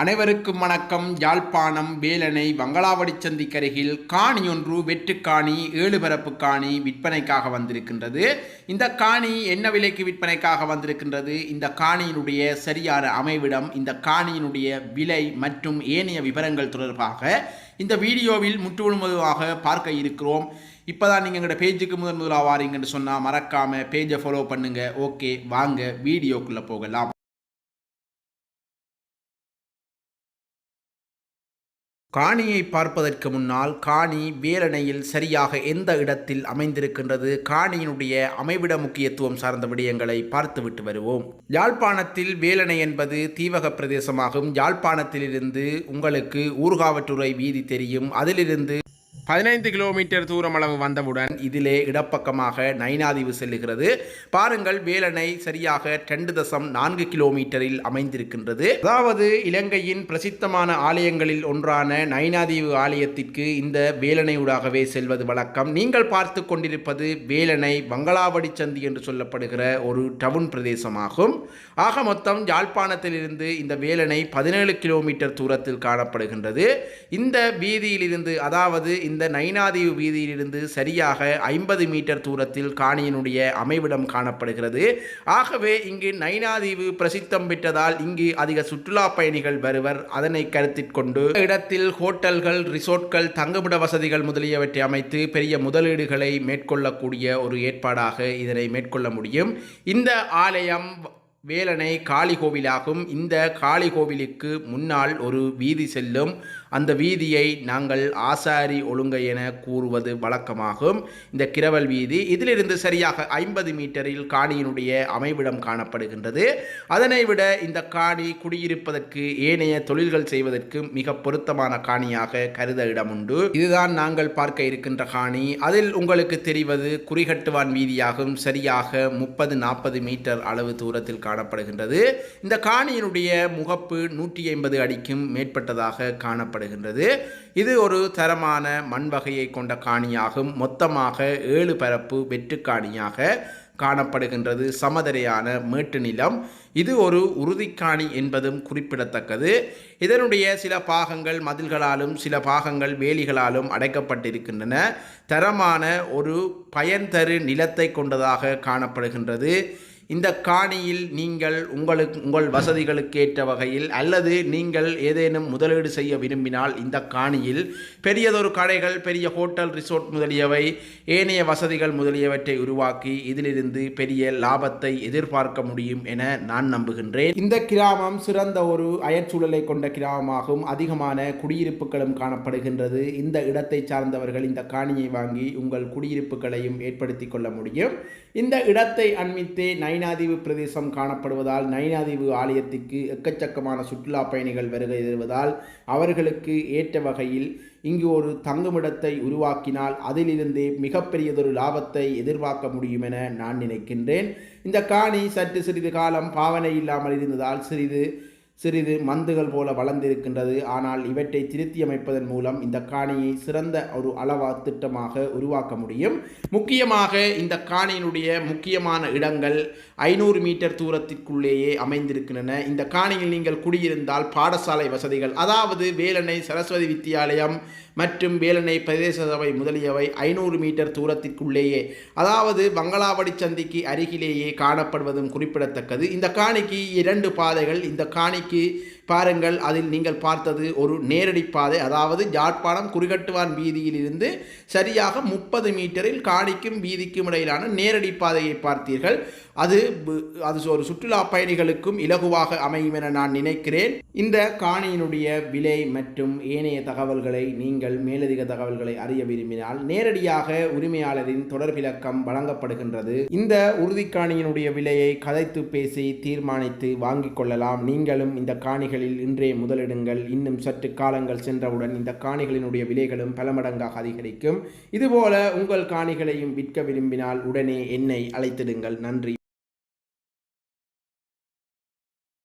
அனைவருக்கும் வணக்கம். யாழ்ப்பாணம் வேலனை வங்களாவடி சந்திக்கருகில் காணி ஒன்று வெற்றுக்காணி 7 பரப்பு காணி விற்பனைக்காக வந்திருக்கின்றது. இந்த காணி என்ன விலைக்கு விற்பனைக்காக வந்திருக்கின்றது, இந்த காணியினுடைய சரியான அமைவிடம், இந்த காணியினுடைய விலை மற்றும் ஏனைய விவரங்கள் தொடர்பாக இந்த வீடியோவில் முற்றுமுழுதாக பார்க்க இருக்கிறோம். இப்போதான் நீங்கள் எங்களோட பேஜுக்கு முதலாக வாரீங்கன்னு சொன்னால் மறக்காமல் பேஜை ஃபாலோ பண்ணுங்கள். ஓகே, வாங்க வீடியோக்குள்ளே போகலாம். காணியை பார்ப்பதற்கு முன்னால் காணி வேலணையில் சரியாக எந்த இடத்தில் அமைந்திருக்கின்றது, காணியினுடைய அமைவிட முக்கியத்துவம் சார்ந்த விடயங்களை பார்த்துவிட்டு வருவோம். யாழ்ப்பாணத்தில் வேலணை என்பது தீவக பிரதேசமாகும். யாழ்ப்பாணத்திலிருந்து உங்களுக்கு ஊர்காவற்றுறை வீதி தெரியும். அதிலிருந்து 15 கிலோமீட்டர் தூரம் அளவு வந்தவுடன் இதிலே இடப்பக்கமாக நைனாதீவு செல்லுகிறது. பாருங்கள், வேலணை சரியாக 2.4 கிலோமீட்டரில் அமைந்திருக்கின்றது. அதாவது இலங்கையின் பிரசித்தமான ஆலயங்களில் ஒன்றான நைனாதீவு ஆலயத்திற்கு இந்த வேலணையூடாகவே செல்வது வழக்கம். நீங்கள் பார்த்து கொண்டிருப்பது வேலணை வங்களாவடி சந்தி என்று சொல்லப்படுகிற ஒரு டவுன் பிரதேசமாகும். ஆக மொத்தம் யாழ்ப்பாணத்திலிருந்து இந்த வேலணை 17 கிலோமீட்டர் தூரத்தில் காணப்படுகின்றது. இந்த வீதியிலிருந்து, அதாவது இந்த நைனாதீவு வீதியிலிருந்து சரியாக 50 மீட்டர் தூரத்தில் காணியினுடைய அமைவிடம் காணப்படுகிறது. ஆகவே இங்கு நைனாதீவு பிரசித்தம் பெற்றதால் இங்கு அதிக சுற்றுலா பயணிகள் வருவர். அதனை கருத்தில் கொண்டு இடத்தில் ஹோட்டல்கள், ரிசோர்ட்கள், தங்குமிட வசதிகள் முதலியவற்றை அமைத்து பெரிய முதலீடுகளை மேற்கொள்ளக்கூடிய ஒரு ஏற்பாடாக இதனை மேற்கொள்ள முடியும். இந்த ஆலயம் வேலணை காளி கோவிலாகும். இந்த காளி கோவிலுக்கு முன்னால் ஒரு வீதி செல்லும். அந்த வீதியை நாங்கள் ஆசாரி ஒழுங்கை என கூறுவது வழக்கமாகும். இந்த கிரவல் வீதி, இதிலிருந்து சரியாக 50 மீட்டரில் காணியினுடைய அமைவிடம் காணப்படுகின்றது. அதனை விட இந்த காணி குடியிருப்பதற்கு, ஏனைய தொழில்கள் செய்வதற்கு மிக பொருத்தமான காணியாக கருத இடம் உண்டு. இதுதான் நாங்கள் பார்க்க இருக்கின்ற காணி. அதில் உங்களுக்கு தெரிவது குறிகட்டுவான் வீதியாகும். சரியாக 30-40 மீட்டர் அளவு தூரத்தில் காணப்படுகின்றது. இந்த காணியினுடைய முகப்பு 150 அடிக்கும் மேற்பட்டதாக காணப்படுகின்றது. இது ஒரு தரமான மண் வகையை கொண்ட காணியாகும். மொத்தமாக 7 பரப்பு வெற்று காணியாக காணப்படுகின்றது. சமதரையான மேட்டு நிலம். இது ஒரு உறுதிக்காணி என்பதும் குறிப்பிடத்தக்கது. இதனுடைய சில பாகங்கள் மதில்களாலும் சில பாகங்கள் வேலிகளாலும் அடைக்கப்பட்டிருக்கின்றன. தரமான ஒரு பயன்தரு நிலத்தை கொண்டதாக காணப்படுகின்றது. இந்த காணியில் நீங்கள் உங்கள் வசதிகளுக்கு ஏற்ற வகையில் அல்லது நீங்கள் ஏதேனும் முதலீடு செய்ய விரும்பினால் இந்த காணியில் பெரியதொரு கடைகள், பெரிய ஹோட்டல், ரிசோர்ட் முதலியவை, ஏனைய வசதிகள் முதலியவற்றை உருவாக்கி இதிலிருந்து பெரிய லாபத்தை எதிர்பார்க்க முடியும் என நான் நம்புகின்றேன். இந்த கிராமம் சிறந்த ஒரு அயற்சூழலை கொண்ட கிராமமாகும். அதிகமான குடியிருப்புகளும் காணப்படுகின்றது. இந்த இடத்தை சார்ந்தவர்கள் இந்த காணியை வாங்கி உங்கள் குடியிருப்புகளையும் ஏற்படுத்தி கொள்ள முடியும். இந்த இடத்தை அண்மித்தே நைனாதீவு பிரதேசம் காணப்படுவதால் நைனாதீவு ஆலயத்திற்கு எக்கச்சக்கமான சுற்றுலா பயணிகள் வருகை தருவதால் அவர்களுக்கு ஏற்ற வகையில் இங்கு ஒரு தங்குமிடத்தை உருவாக்கினால் அதிலிருந்தே மிகப்பெரியதொரு லாபத்தை எதிர்பார்க்க முடியும் என நான் நினைக்கின்றேன். இந்த காணி சற்று சிறிது காலம் பாவனை இல்லாமல் இருந்ததால் சிறிது மந்துகள் போல வளர்ந்திருக்கின்றது. ஆனால் இவற்றை திருத்தி அமைப்பதன் மூலம் இந்த காணியை சிறந்த ஒரு அளவா திட்டமாக உருவாக்க முடியும். முக்கியமாக இந்த காணியினுடைய முக்கியமான இடங்கள் 500 மீட்டர் தூரத்திற்குள்ளேயே அமைந்திருக்கின்றன. இந்த காணியில் நீங்கள் குடியிருந்தால் பாடசாலை வசதிகள், அதாவது வேலணை சரஸ்வதி வித்தியாலயம் மற்றும் வேலணை பிரதேச சபை முதலியவை 500 மீட்டர் தூரத்திற்குள்ளேயே, அதாவது வங்களாவடி சந்திக்கு அருகிலேயே காணப்படுவதும் குறிப்பிடத்தக்கது. இந்த காணிக்கு 2 பாதைகள். இந்த காணிக்கு பாருங்கள், அதில் நீங்கள் பார்த்தது ஒரு நேரடி பாதை, அதாவது யாழ்ப்பாணம் குறிகட்டுவான் வீதியிலிருந்து சரியாக 30 மீட்டரில் காணிக்கும் வீதிக்கும் இடையிலான நேரடி பாதையை பார்த்தீர்கள். அது ஒரு சுற்றுலா பயணிகளுக்கும் இலகுவாக அமையும் என நான் நினைக்கிறேன். இந்த காணியினுடைய விலை மற்றும் ஏனைய தகவல்களை நீங்கள் மேலதிக தகவல்களை அறிய விரும்பினால் நேரடியாக உரிமையாளரின் தொடர்பிலக்கம் வழங்கப்படுகின்றது. இந்த உறுதிக்காணியினுடைய விலையை கதைத்து பேசி தீர்மானித்து வாங்கிக் கொள்ளலாம். நீங்களும் இந்த காணிகளில் இன்றே முதலிடுங்கள். இன்னும் சற்று காலங்கள் சென்றவுடன் இந்த காணிகளினுடைய விலைகளும் பல மடங்காக அதிகரிக்கும். இதுபோல உங்கள் காணிகளையும் விற்க விரும்பினால் உடனே என்னை அழைத்திடுங்கள். நன்றி.